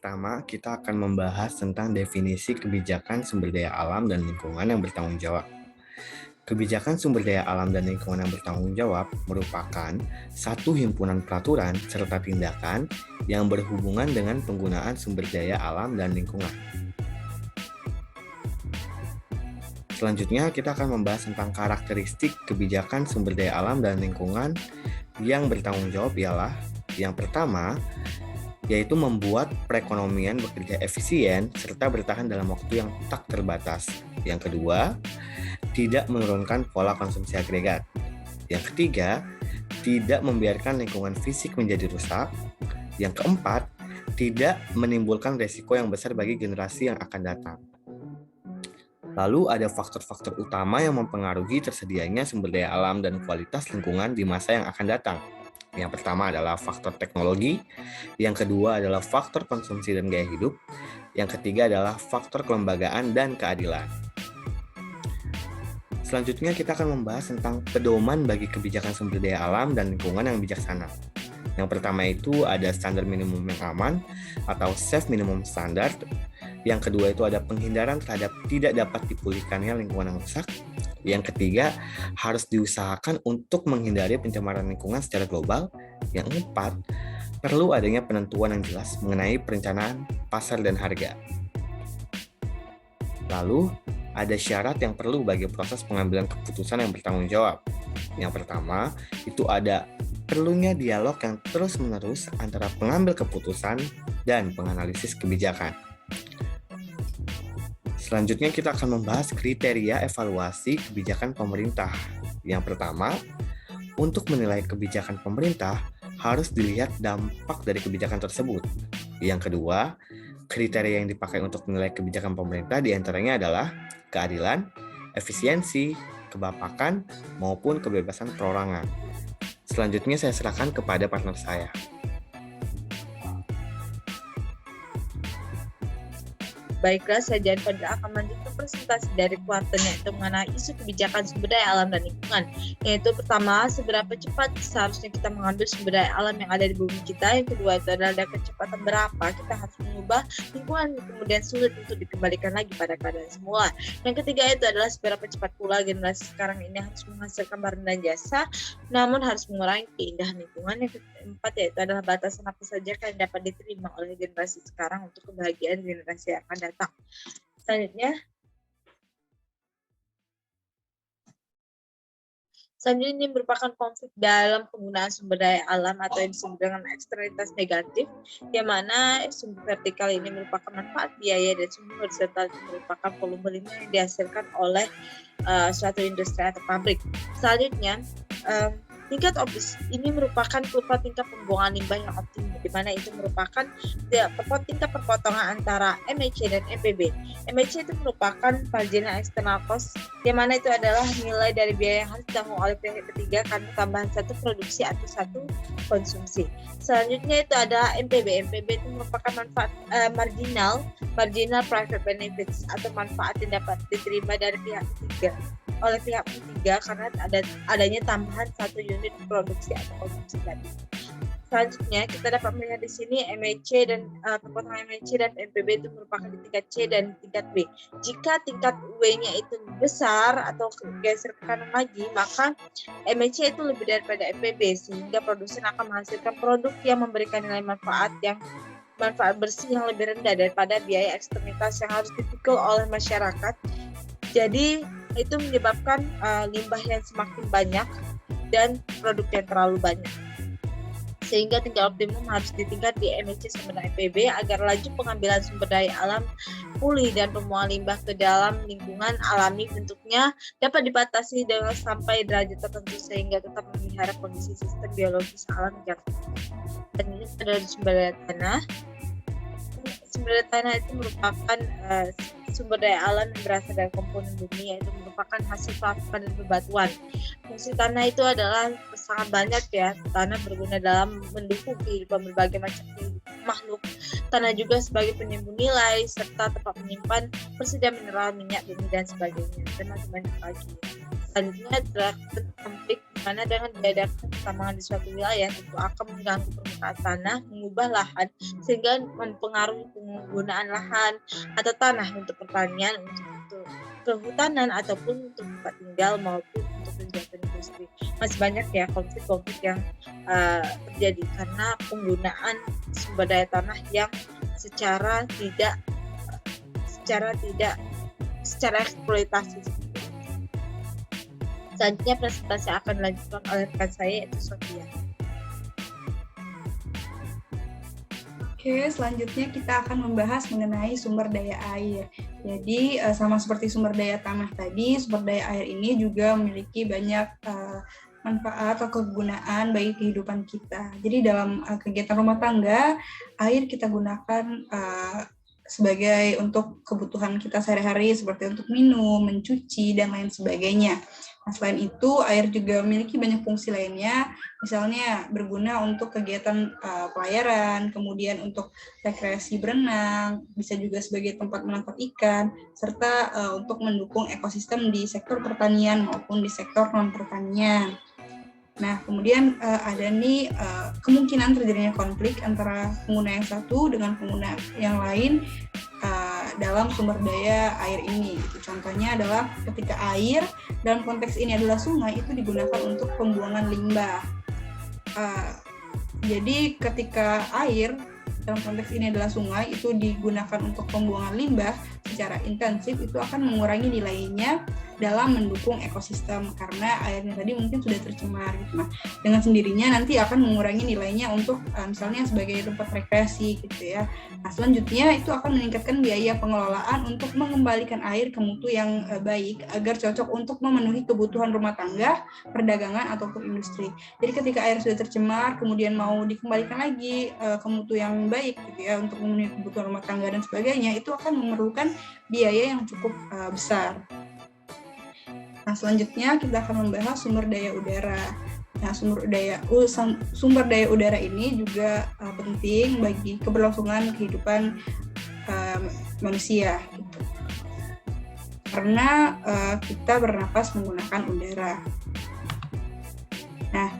pertama, kita akan membahas tentang definisi kebijakan sumber daya alam dan lingkungan yang bertanggung jawab. Kebijakan sumber daya alam dan lingkungan yang bertanggung jawab merupakan satu himpunan peraturan serta tindakan yang berhubungan dengan penggunaan sumber daya alam dan lingkungan. Selanjutnya, kita akan membahas tentang karakteristik kebijakan sumber daya alam dan lingkungan yang bertanggung jawab ialah yang pertama, yaitu membuat perekonomian bekerja efisien serta bertahan dalam waktu yang tak terbatas. Yang kedua, tidak menurunkan pola konsumsi agregat. Yang ketiga, tidak membiarkan lingkungan fisik menjadi rusak. Yang keempat, tidak menimbulkan resiko yang besar bagi generasi yang akan datang. Lalu ada faktor-faktor utama yang mempengaruhi tersedianya sumber daya alam dan kualitas lingkungan di masa yang akan datang. Yang pertama adalah faktor teknologi, yang kedua adalah faktor konsumsi dan gaya hidup, yang ketiga adalah faktor kelembagaan dan keadilan. Selanjutnya kita akan membahas tentang pedoman bagi kebijakan sumber daya alam dan lingkungan yang bijaksana. Yang pertama itu ada standar minimum yang aman atau safe minimum standard. Yang kedua itu ada penghindaran terhadap tidak dapat dipulihkannya lingkungan yang rusak. Yang ketiga, harus diusahakan untuk menghindari pencemaran lingkungan secara global. Yang keempat, perlu adanya penentuan yang jelas mengenai perencanaan pasar dan harga. Lalu, ada syarat yang perlu bagi proses pengambilan keputusan yang bertanggung jawab. Yang pertama, itu ada perlunya dialog yang terus-menerus antara pengambil keputusan dan penganalisis kebijakan. Selanjutnya kita akan membahas kriteria evaluasi kebijakan pemerintah. Yang pertama, untuk menilai kebijakan pemerintah harus dilihat dampak dari kebijakan tersebut. Yang kedua, kriteria yang dipakai untuk menilai kebijakan pemerintah diantaranya adalah keadilan, efisiensi, kebapakan, maupun kebebasan perorangan. Selanjutnya saya serahkan kepada partner saya. Baiklah, saya Jan Fadila akan melanjutkan presentasi dari kuarternya itu mengenai isu kebijakan sumber daya alam dan lingkungan. Yaitu pertama, seberapa cepat seharusnya kita mengambil sumber daya alam yang ada di bumi kita. Yang kedua itu adalah kecepatan berapa kita harus mengubah lingkungan yang kemudian sulit untuk dikembalikan lagi pada keadaan semula. Yang ketiga itu adalah seberapa cepat pula generasi sekarang ini harus menghasilkan barang dan jasa, namun harus mengurangi keindahan lingkungan. Yang keempat yaitu adalah batasan apa saja yang dapat diterima oleh generasi sekarang untuk kebahagiaan generasi yang akan datang. Selanjutnya ini merupakan konflik dalam penggunaan sumber daya alam atau yang disebut dengan eksternalitas negatif, yang mana sumber vertikal ini merupakan manfaat biaya dan sumber horizontal itu merupakan volume limbah yang dihasilkan oleh suatu industri atau pabrik. Selanjutnya, tingkat ini merupakan berupa tingkat pembuangan limbah yang optimum, di mana itu merupakan tingkat perpotongan antara MHC dan MPB. MHC itu merupakan marginal external cost, di mana itu adalah nilai dari biaya yang harus ditanggung oleh pihak ketiga karena tambahan satu produksi atau satu konsumsi. Selanjutnya itu ada MPB. MPB itu merupakan manfaat marginal private benefits atau manfaat yang dapat diterima dari pihak ketiga karena adanya tambahan satu unit produksi atau konsumsi tadi. Selanjutnya kita dapat melihat di sini MHC dan perpotongan MHC dan MPB itu merupakan di tingkat C dan tingkat B. Jika tingkat W-nya itu besar atau geser ke kanan lagi, maka MHC itu lebih daripada MPB sehingga produsen akan menghasilkan produk yang memberikan nilai manfaat bersih yang lebih rendah daripada biaya eksternalitas yang harus dipikul oleh masyarakat. Jadi itu menyebabkan limbah yang semakin banyak dan produk yang terlalu banyak. Sehingga tingkat optimum harus ditingkat di MHC sama dengan MPB agar laju pengambilan sumber daya alam pulih dan pembuangan limbah ke dalam lingkungan alami bentuknya dapat dibatasi dengan sampai derajat tertentu sehingga tetap memelihara kondisi sistem biologis alam yang dan ini adalah sumber daya tanah. Sumber daya tanah itu merupakan sumber daya alam yang berasal dari komponen bumi, yaitu merupakan hasil pelapukan dan bebatuan. Fungsi tanah itu adalah sangat banyak ya. Tanah berguna dalam mendukung kehidupan berbagai macam makhluk. Tanah juga sebagai penimbun nilai serta tempat menyimpan persediaan mineral, minyak, bumi dan sebagainya. Dan macam-macam lagi. Selanjutnya adalah konflik Karena dengan diadakan pertambangan di suatu wilayah tentu akan mengganggu permukaan tanah, mengubah lahan, sehingga mempengaruhi penggunaan lahan atau tanah untuk pertanian, untuk kehutanan, ataupun untuk tempat tinggal maupun untuk kegiatan industri. Masih banyak ya konflik-konflik yang terjadi karena penggunaan sumber daya tanah yang secara eksploitasi. Selanjutnya presentasi akan dilanjutkan oleh rekan saya, yaitu Sofia. Oke, selanjutnya kita akan membahas mengenai sumber daya air. Jadi sama seperti sumber daya tanah tadi, sumber daya air ini juga memiliki banyak manfaat atau kegunaan bagi kehidupan kita. Jadi dalam kegiatan rumah tangga, air kita gunakan sebagai untuk kebutuhan kita sehari-hari seperti untuk minum, mencuci, dan lain sebagainya. Nah, selain itu, air juga memiliki banyak fungsi lainnya, misalnya berguna untuk kegiatan pelayaran, kemudian untuk rekreasi berenang, bisa juga sebagai tempat menangkap ikan, serta untuk mendukung ekosistem di sektor pertanian maupun di sektor non-pertanian. Nah, kemudian ada nih kemungkinan terjadinya konflik antara pengguna yang satu dengan pengguna yang lain dalam sumber daya air ini. Contohnya adalah ketika air dalam konteks ini adalah sungai, itu digunakan untuk pembuangan limbah. Jadi ketika air dalam konteks ini adalah sungai itu digunakan untuk pembuangan limbah secara intensif, itu akan mengurangi nilainya dalam mendukung ekosistem karena airnya tadi mungkin sudah tercemar gitu. Nah, dengan sendirinya nanti akan mengurangi nilainya untuk misalnya sebagai tempat rekreasi gitu ya. Nah, selanjutnya itu akan meningkatkan biaya pengelolaan untuk mengembalikan air ke mutu yang baik agar cocok untuk memenuhi kebutuhan rumah tangga, perdagangan ataupun industri. Jadi ketika air sudah tercemar kemudian mau dikembalikan lagi ke mutu yang baik gitu ya untuk memenuhi kebutuhan rumah tangga dan sebagainya, itu akan memerlukan biaya yang cukup besar. Nah, selanjutnya kita akan membahas sumber daya udara. Nah, sumber daya udara ini juga penting bagi keberlangsungan kehidupan manusia gitu. Karena kita bernapas menggunakan udara. Nah,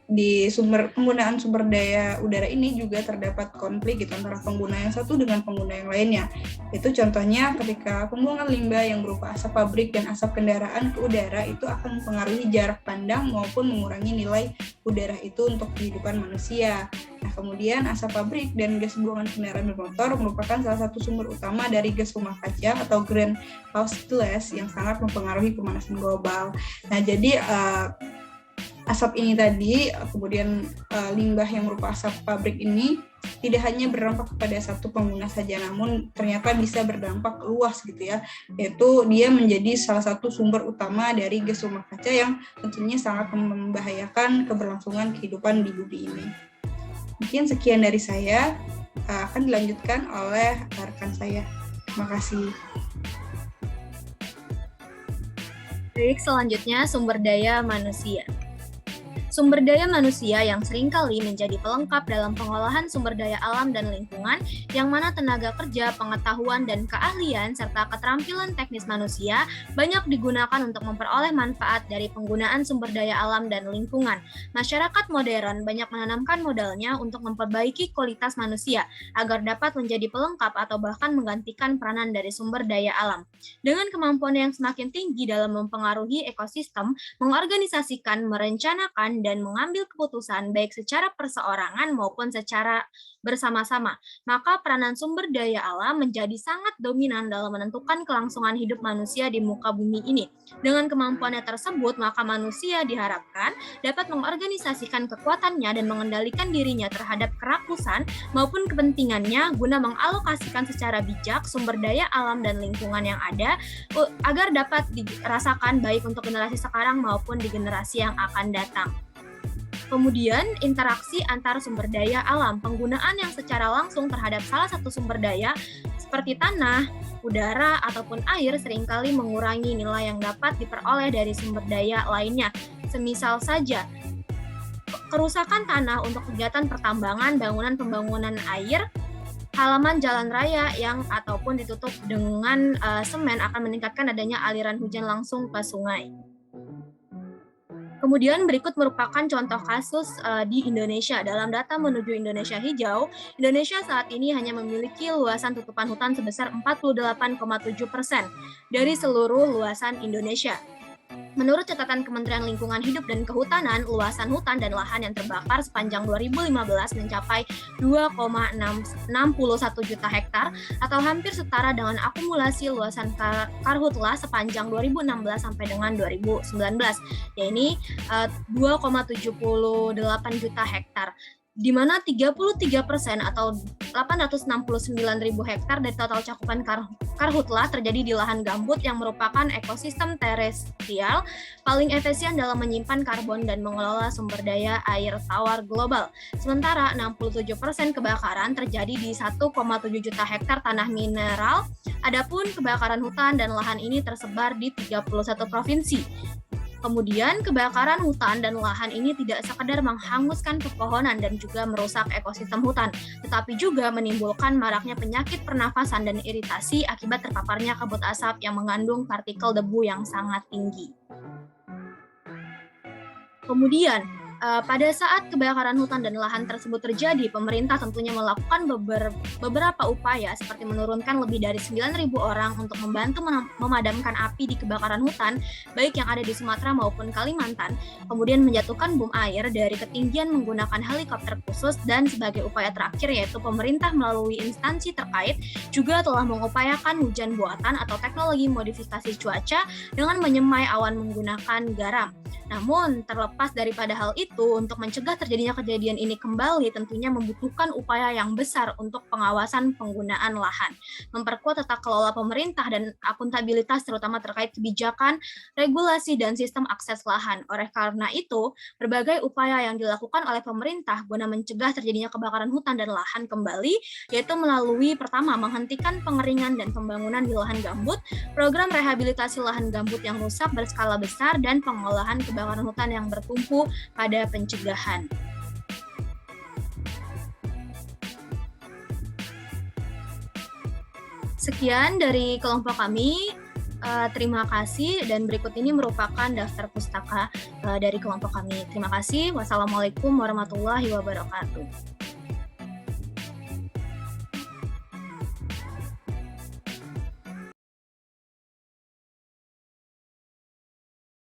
di penggunaan sumber daya udara ini juga terdapat konflik gitu antara pengguna yang satu dengan pengguna yang lainnya. Itu contohnya ketika pembuangan limbah yang berupa asap pabrik dan asap kendaraan ke udara itu akan mempengaruhi jarak pandang maupun mengurangi nilai udara itu untuk kehidupan manusia. Nah, kemudian asap pabrik dan gas buangan kendaraan bermotor merupakan salah satu sumber utama dari gas rumah kaca atau greenhouse gas yang sangat mempengaruhi pemanasan global. Nah, jadi asap ini tadi, kemudian limbah yang berupa asap pabrik ini tidak hanya berdampak kepada satu pengguna saja, namun ternyata bisa berdampak luas gitu ya, yaitu dia menjadi salah satu sumber utama dari gas rumah kaca yang tentunya sangat membahayakan keberlangsungan kehidupan di bumi ini. Mungkin sekian dari saya, akan dilanjutkan oleh rekan saya. Terima kasih. Baik, selanjutnya sumber daya manusia. Sumber daya manusia yang seringkali menjadi pelengkap dalam pengolahan sumber daya alam dan lingkungan, yang mana tenaga kerja, pengetahuan, dan keahlian, serta keterampilan teknis manusia banyak digunakan untuk memperoleh manfaat dari penggunaan sumber daya alam dan lingkungan. Masyarakat modern banyak menanamkan modalnya untuk memperbaiki kualitas manusia, agar dapat menjadi pelengkap atau bahkan menggantikan peranan dari sumber daya alam. Dengan kemampuan yang semakin tinggi dalam mempengaruhi ekosistem, mengorganisasikan, merencanakan, dan mengambil keputusan baik secara perseorangan maupun secara bersama-sama, maka peranan sumber daya alam menjadi sangat dominan dalam menentukan kelangsungan hidup manusia di muka bumi ini. Dengan kemampuannya tersebut, maka manusia diharapkan dapat mengorganisasikan kekuatannya dan mengendalikan dirinya terhadap kerakusan maupun kepentingannya guna mengalokasikan secara bijak sumber daya alam dan lingkungan yang ada agar dapat dirasakan baik untuk generasi sekarang maupun di generasi yang akan datang. Kemudian, interaksi antar sumber daya alam, penggunaan yang secara langsung terhadap salah satu sumber daya seperti tanah, udara, ataupun air seringkali mengurangi nilai yang dapat diperoleh dari sumber daya lainnya. Semisal saja, kerusakan tanah untuk kegiatan pertambangan, pembangunan air, halaman jalan raya yang ataupun ditutup dengan semen akan meningkatkan adanya aliran hujan langsung ke sungai. Kemudian berikut merupakan contoh kasus di Indonesia. Dalam data menuju Indonesia Hijau, Indonesia saat ini hanya memiliki luasan tutupan hutan sebesar 48,7% dari seluruh luasan Indonesia. Menurut catatan Kementerian Lingkungan Hidup dan Kehutanan, luasan hutan dan lahan yang terbakar sepanjang 2015 mencapai 2,61 juta hektar atau hampir setara dengan akumulasi luasan karhutla sepanjang 2016 sampai dengan 2019, yaitu 2,78 juta hektar, di mana 33% atau 869.000 hektar dari total cakupan karhutla terjadi di lahan gambut yang merupakan ekosistem terestrial paling efisien dalam menyimpan karbon dan mengelola sumber daya air tawar global. Sementara 67% kebakaran terjadi di 1,7 juta hektar tanah mineral. Adapun kebakaran hutan dan lahan ini tersebar di 31 provinsi. Kemudian, kebakaran hutan dan lahan ini tidak sekedar menghanguskan pepohonan dan juga merusak ekosistem hutan, tetapi juga menimbulkan maraknya penyakit pernafasan dan iritasi akibat terpaparnya kabut asap yang mengandung partikel debu yang sangat tinggi. Kemudian, pada saat kebakaran hutan dan lahan tersebut terjadi, pemerintah tentunya melakukan beberapa upaya seperti menurunkan lebih dari 9.000 orang untuk membantu memadamkan api di kebakaran hutan, baik yang ada di Sumatera maupun Kalimantan, kemudian menjatuhkan bom air dari ketinggian menggunakan helikopter khusus, dan sebagai upaya terakhir yaitu pemerintah melalui instansi terkait juga telah mengupayakan hujan buatan atau teknologi modifikasi cuaca dengan menyemai awan menggunakan garam. Namun, terlepas daripada hal itu, untuk mencegah terjadinya kejadian ini kembali tentunya membutuhkan upaya yang besar untuk pengawasan penggunaan lahan, memperkuat tata kelola pemerintah dan akuntabilitas terutama terkait kebijakan, regulasi, dan sistem akses lahan. Oleh karena itu, berbagai upaya yang dilakukan oleh pemerintah guna mencegah terjadinya kebakaran hutan dan lahan kembali, yaitu melalui pertama, menghentikan pengeringan dan pembangunan di lahan gambut, program rehabilitasi lahan gambut yang rusak berskala besar, dan pengolahan kebakaran hutan yang bertumpu pada pencegahan. Sekian dari kelompok kami. Terima kasih, dan berikut ini merupakan daftar pustaka dari kelompok kami. Terima kasih. Wassalamualaikum warahmatullahi wabarakatuh.